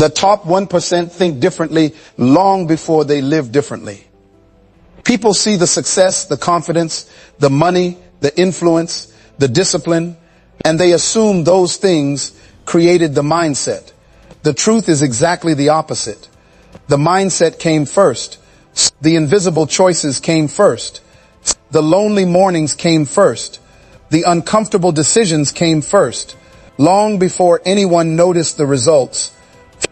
The top 1% think differently long before they live differently. People see the success, the confidence, the money, the influence, the discipline, and they assume those things created the mindset. The truth is exactly the opposite. The mindset came first. The invisible choices came first. The lonely mornings came first. The uncomfortable decisions came first. Long before anyone noticed the results,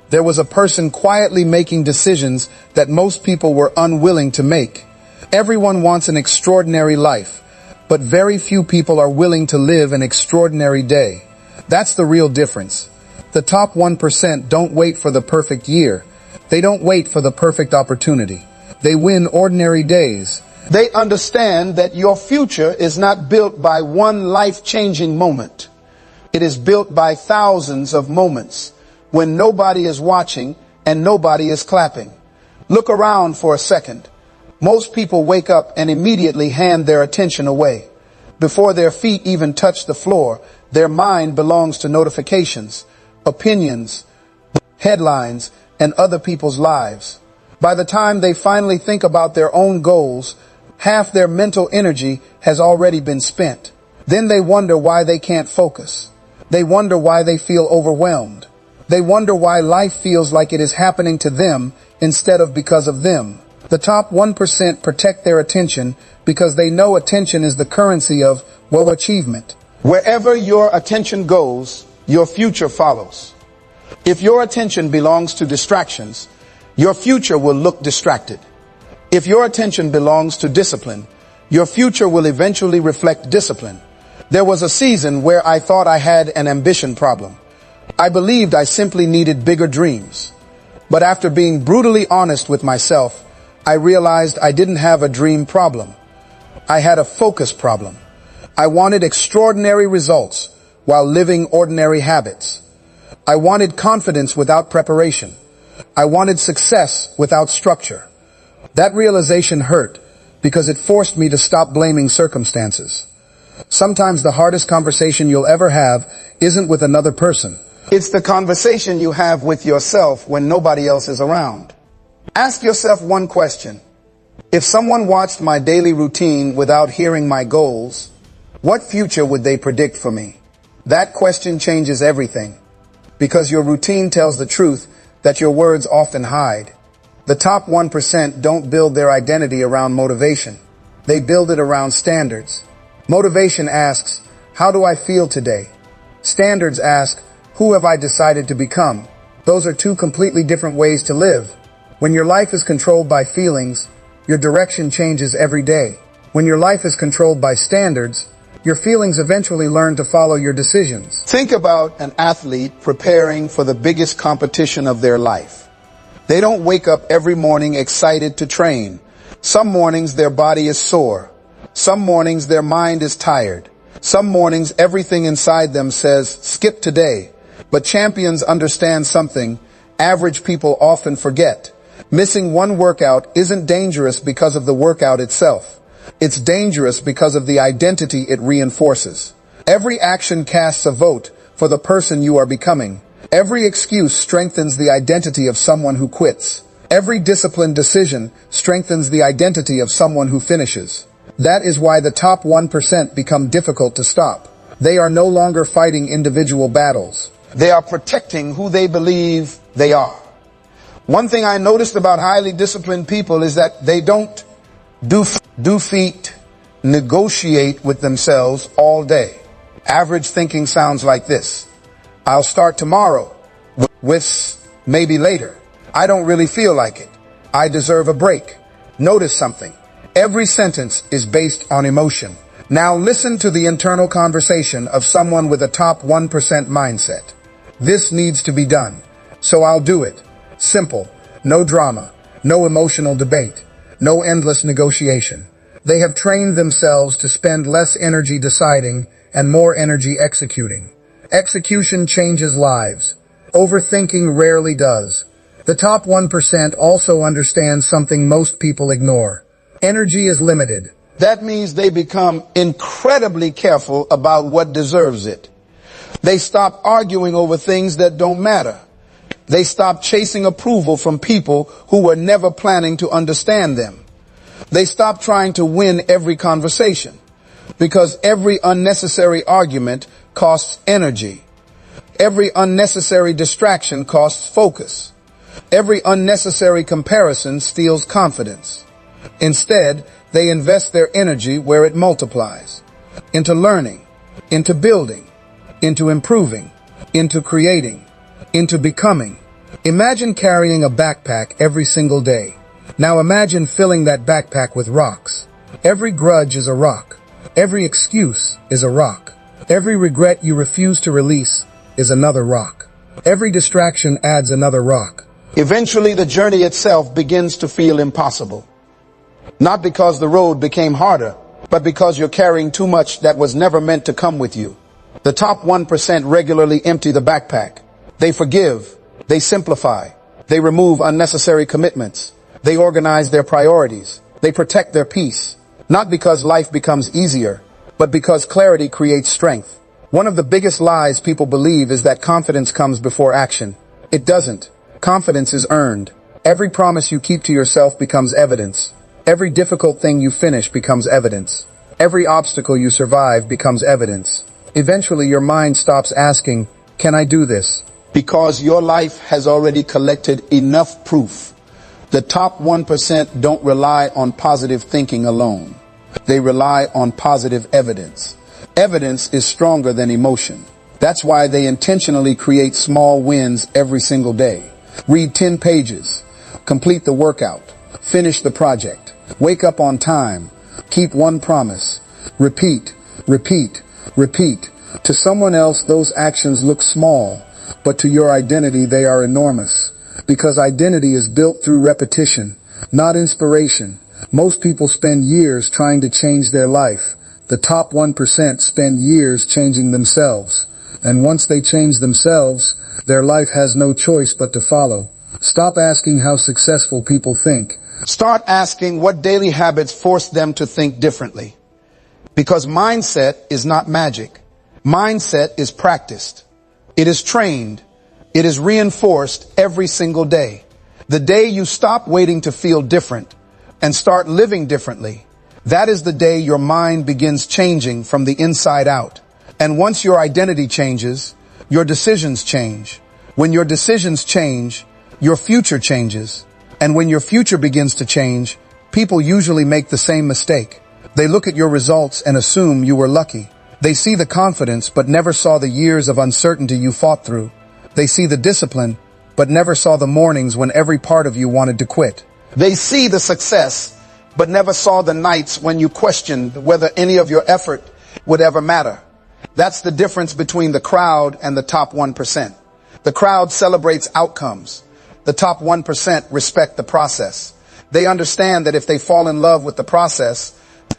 there was a person quietly making decisions that most people were unwilling to make. Everyone wants an extraordinary life, but very few people are willing to live an extraordinary day. That's the real difference. The top 1% don't wait for the perfect year. They don't wait for the perfect opportunity. They win ordinary days. They understand that your future is not built by one life-changing moment. It is built by thousands of moments when nobody is watching and nobody is clapping. Look around for a second. Most people wake up and immediately hand their attention away. Before their feet even touch the floor, their mind belongs to notifications, opinions, headlines, and other people's lives. By the time they finally think about their own goals, half their mental energy has already been spent. Then they wonder why they can't focus. They wonder why they feel overwhelmed. They wonder why life feels like it is happening to them instead of because of them. The top 1% protect their attention because they know attention is the currency of, well, achievement. Wherever your attention goes, your future follows. If your attention belongs to distractions, your future will look distracted. If your attention belongs to discipline, your future will eventually reflect discipline. There was a season where I thought I had an ambition problem. I believed I simply needed bigger dreams. But after being brutally honest with myself, I realized I didn't have a dream problem. I had a focus problem. I wanted extraordinary results while living ordinary habits. I wanted confidence without preparation. I wanted success without structure. That realization hurt because it forced me to stop blaming circumstances. Sometimes the hardest conversation you'll ever have isn't with another person. It's the conversation you have with yourself when nobody else is around. Ask yourself one question. If someone watched my daily routine without hearing my goals, what future would they predict for me? That question changes everything, because your routine tells the truth that your words often hide. The top 1% don't build their identity around motivation. They build it around standards. Motivation asks, how do I feel today? Standards ask, who have I decided to become? Those are two completely different ways to live. When your life is controlled by feelings, your direction changes every day. When your life is controlled by standards, your feelings eventually learn to follow your decisions. Think about an athlete preparing for the biggest competition of their life. They don't wake up every morning excited to train. Some mornings their body is sore. Some mornings their mind is tired. Some mornings everything inside them says, skip today. But champions understand something average people often forget. Missing one workout isn't dangerous because of the workout itself. It's dangerous because of the identity it reinforces. Every action casts a vote for the person you are becoming. Every excuse strengthens the identity of someone who quits. Every disciplined decision strengthens the identity of someone who finishes. That is why the top 1% become difficult to stop. They are no longer fighting individual battles. They are protecting who they believe they are. One thing I noticed about highly disciplined people is that they don't negotiate with themselves all day. Average thinking sounds like this. I'll start tomorrow with maybe later. I don't really feel like it. I deserve a break. Notice something. Every sentence is based on emotion. Now listen to the internal conversation of someone with a top 1% mindset. This needs to be done, so I'll do it. Simple. No drama. No emotional debate. No endless negotiation. They have trained themselves to spend less energy deciding and more energy executing. Execution changes lives. Overthinking rarely does. The top 1% also understands something most people ignore. Energy is limited. That means they become incredibly careful about what deserves it. They stop arguing over things that don't matter. They stopped chasing approval from people who were never planning to understand them. They stopped trying to win every conversation, because every unnecessary argument costs energy. Every unnecessary distraction costs focus. Every unnecessary comparison steals confidence. Instead, they invest their energy where it multiplies, into learning, into building, into improving, into creating, into becoming. Imagine carrying a backpack every single day. Now imagine filling that backpack with rocks. Every grudge is a rock. Every excuse is a rock. Every regret you refuse to release is another rock. Every distraction adds another rock. Eventually, the journey itself begins to feel impossible. Not because the road became harder, but because you're carrying too much that was never meant to come with you. The top 1% regularly empty the backpack. They forgive. They simplify. They remove unnecessary commitments. They organize their priorities. They protect their peace. Not because life becomes easier, but because clarity creates strength. One of the biggest lies people believe is that confidence comes before action. It doesn't. Confidence is earned. Every promise you keep to yourself becomes evidence. Every difficult thing you finish becomes evidence. Every obstacle you survive becomes evidence. Eventually, your mind stops asking, "Can I do this?" Because your life has already collected enough proof. The top 1% don't rely on positive thinking alone. They rely on positive evidence. Evidence is stronger than emotion. That's why they intentionally create small wins every single day. Read 10 pages. Complete the workout. Finish the project. Wake up on time. Keep one promise. Repeat, repeat, repeat. To someone else, those actions look small, but to your identity, they are enormous. Because identity is built through repetition, not inspiration. Most people spend years trying to change their life. The top 1% spend years changing themselves. And once they change themselves, their life has no choice but to follow. Stop asking how successful people think. Start asking what daily habits force them to think differently. Because mindset is not magic. Mindset is practiced. It is trained. It is reinforced every single day. The day you stop waiting to feel different and start living differently, that is the day your mind begins changing from the inside out. And once your identity changes, your decisions change. When your decisions change, your future changes. And when your future begins to change, people usually make the same mistake. They look at your results and assume you were lucky. They see the confidence but never saw the years of uncertainty you fought through. They see the discipline but never saw the mornings when every part of you wanted to quit. They see the success but never saw the nights when you questioned whether any of your effort would ever matter. That's the difference between the crowd and the top 1%. The crowd celebrates outcomes. The top 1% respect the process. They understand that if they fall in love with the process,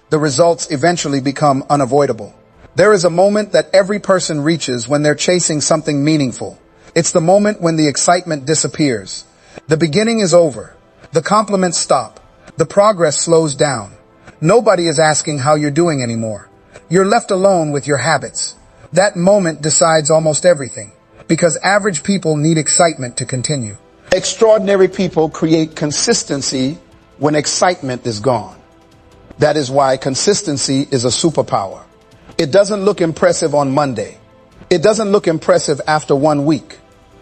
the results eventually become unavoidable. There is a moment that every person reaches when they're chasing something meaningful. It's the moment when the excitement disappears. The beginning is over. The compliments stop. The progress slows down. Nobody is asking how you're doing anymore. You're left alone with your habits. That moment decides almost everything, because average people need excitement to continue. Extraordinary people create consistency when excitement is gone. That is why consistency is a superpower. It doesn't look impressive on Monday. It doesn't look impressive after 1 week.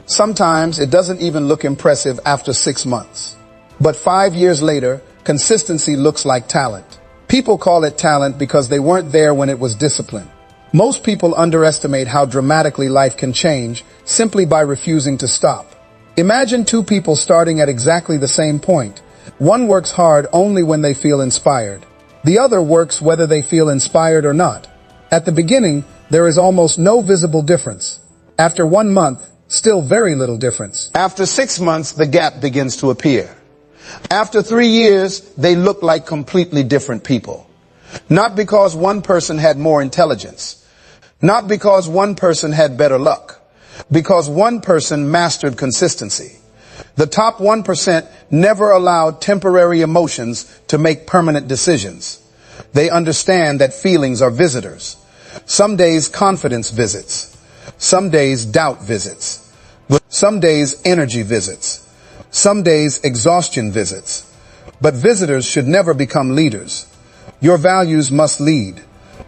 Sometimes it doesn't even look impressive after 6 months. But 5 years later, consistency looks like talent. People call it talent because they weren't there when it was discipline. Most people underestimate how dramatically life can change simply by refusing to stop. Imagine two people starting at exactly the same point. One works hard only when they feel inspired. The other works whether they feel inspired or not. At the beginning, there is almost no visible difference. After 1 month, still very little difference. After 6 months, the gap begins to appear. After 3 years, they look like completely different people. Not because one person had more intelligence. Not because one person had better luck. Because one person mastered consistency. The top 1% never allowed temporary emotions to make permanent decisions. They understand that feelings are visitors. Some days confidence visits. Some days doubt visits. Some days energy visits. Some days exhaustion visits. But visitors should never become leaders. Your values must lead.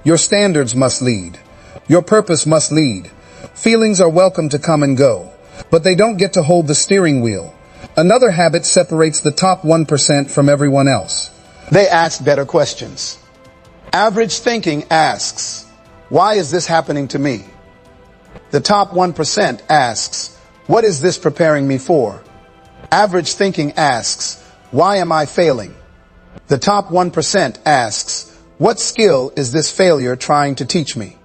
Your standards must lead. Your purpose must lead. Feelings are welcome to come and go, but they don't get to hold the steering wheel. Another habit separates the top 1% from everyone else. They ask better questions. Average thinking asks, why is this happening to me? The top 1% asks, what is this preparing me for? Average thinking asks, why am I failing? The top 1% asks, what skill is this failure trying to teach me?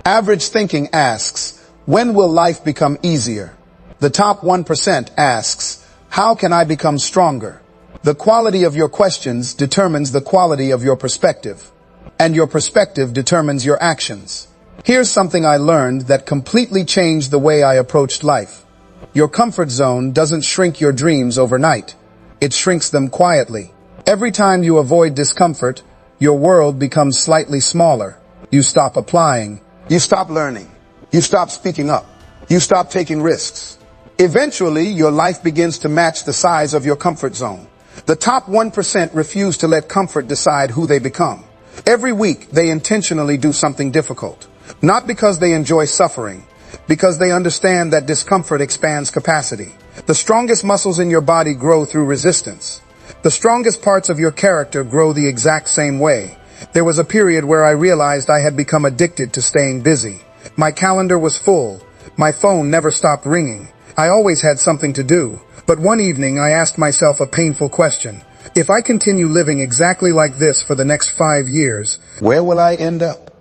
Average thinking asks, when will life become easier? The top 1% asks, how can I become stronger? The quality of your questions determines the quality of your perspective, and your perspective determines your actions. Here's something I learned that completely changed the way I approached life. Your comfort zone doesn't shrink your dreams overnight. It shrinks them quietly. Every time you avoid discomfort, your world becomes slightly smaller. You stop applying. You stop learning. You stop speaking up. You stop taking risks. Eventually, your life begins to match the size of your comfort zone. The top 1% refuse to let comfort decide who they become. Every week, they intentionally do something difficult. Not because they enjoy suffering, because they understand that discomfort expands capacity. The strongest muscles in your body grow through resistance. The strongest parts of your character grow the exact same way. There was a period where I realized I had become addicted to staying busy. My calendar was full. My phone never stopped ringing. I always had something to do. But one evening I asked myself a painful question. If I continue living exactly like this for the next 5 years, where will I end up?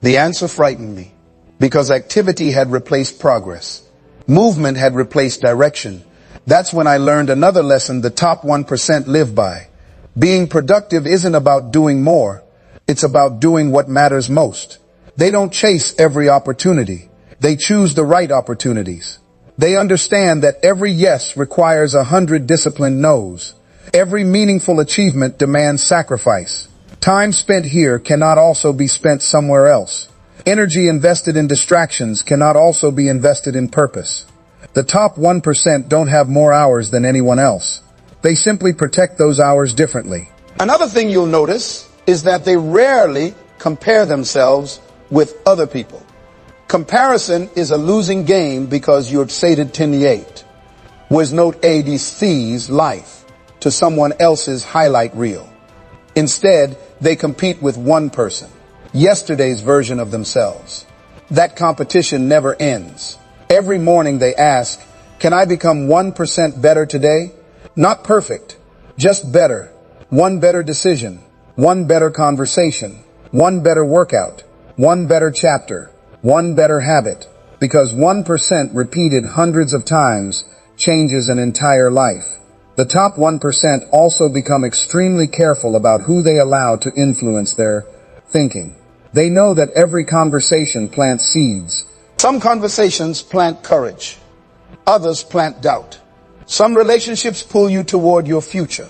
The answer frightened me, because activity had replaced progress. Movement had replaced direction. That's when I learned another lesson the top 1% live by. Being productive isn't about doing more. It's about doing what matters most. They don't chase every opportunity. They choose the right opportunities. They understand that every yes requires 100 disciplined no's. Every meaningful achievement demands sacrifice. Time spent here cannot also be spent somewhere else. Energy invested in distractions cannot also be invested in purpose. The top 1% don't have more hours than anyone else. They simply protect those hours differently. Another thing you'll notice is that they rarely compare themselves with other people. Comparison is a losing game because you're sated 10-8. Was note ADC's life to someone else's highlight reel. Instead, they compete with one person, yesterday's version of themselves. That competition never ends. Every morning they ask, can I become 1% better today? Not perfect, just better. One better decision, one better conversation, one better workout, one better chapter, one better habit. Because 1% repeated hundreds of times changes an entire life. The top 1% also become extremely careful about who they allow to influence their thinking. They know that every conversation plants seeds. Some conversations plant courage. Others plant doubt. Some relationships pull you toward your future.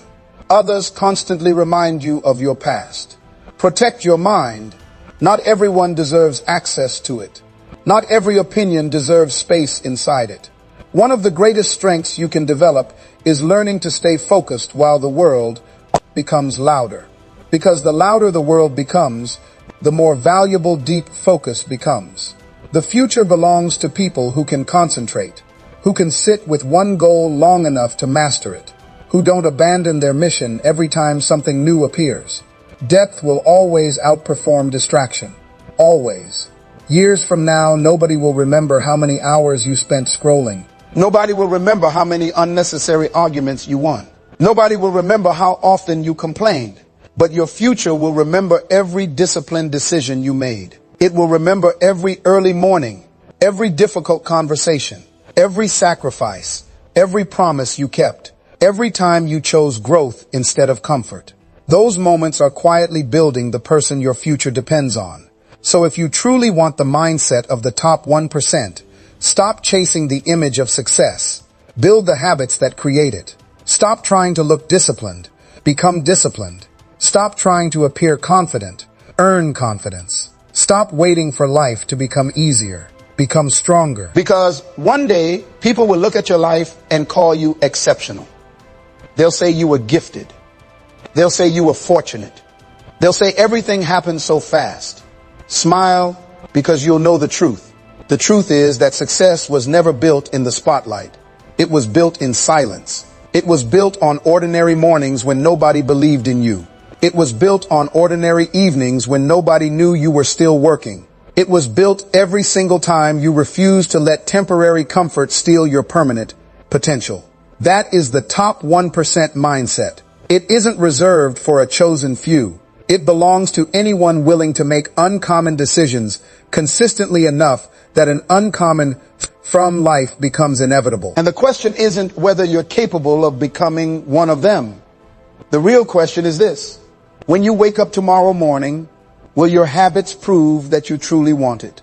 Others constantly remind you of your past. Protect your mind. Not everyone deserves access to it. Not every opinion deserves space inside it. One of the greatest strengths you can develop is learning to stay focused while the world becomes louder. Because the louder the world becomes, the more valuable deep focus becomes. The future belongs to people who can concentrate, who can sit with one goal long enough to master it, who don't abandon their mission every time something new appears. Depth will always outperform distraction. Always. Years from now, nobody will remember how many hours you spent scrolling. Nobody will remember how many unnecessary arguments you won. Nobody will remember how often you complained. But your future will remember every disciplined decision you made. It will remember every early morning, every difficult conversation, every sacrifice, every promise you kept, every time you chose growth instead of comfort. Those moments are quietly building the person your future depends on. So if you truly want the mindset of the top 1%, stop chasing the image of success. Build the habits that create it. Stop trying to look disciplined. Become disciplined. Stop trying to appear confident. Earn confidence. Stop waiting for life to become easier. become stronger. Because one day, people will look at your life and call you exceptional. They'll say you were gifted. They'll say you were fortunate. They'll say everything happened so fast. Smile, because you'll know the truth. The truth is that success was never built in the spotlight. It was built in silence. It was built on ordinary mornings when nobody believed in you. It was built on ordinary evenings when nobody knew you were still working. It was built every single time you refused to let temporary comfort steal your permanent potential. That is the top 1% mindset. It isn't reserved for a chosen few. It belongs to anyone willing to make uncommon decisions consistently enough that an uncommon from life becomes inevitable. And the question isn't whether you're capable of becoming one of them. The real question is this: when you wake up tomorrow morning, will your habits prove that you truly want it?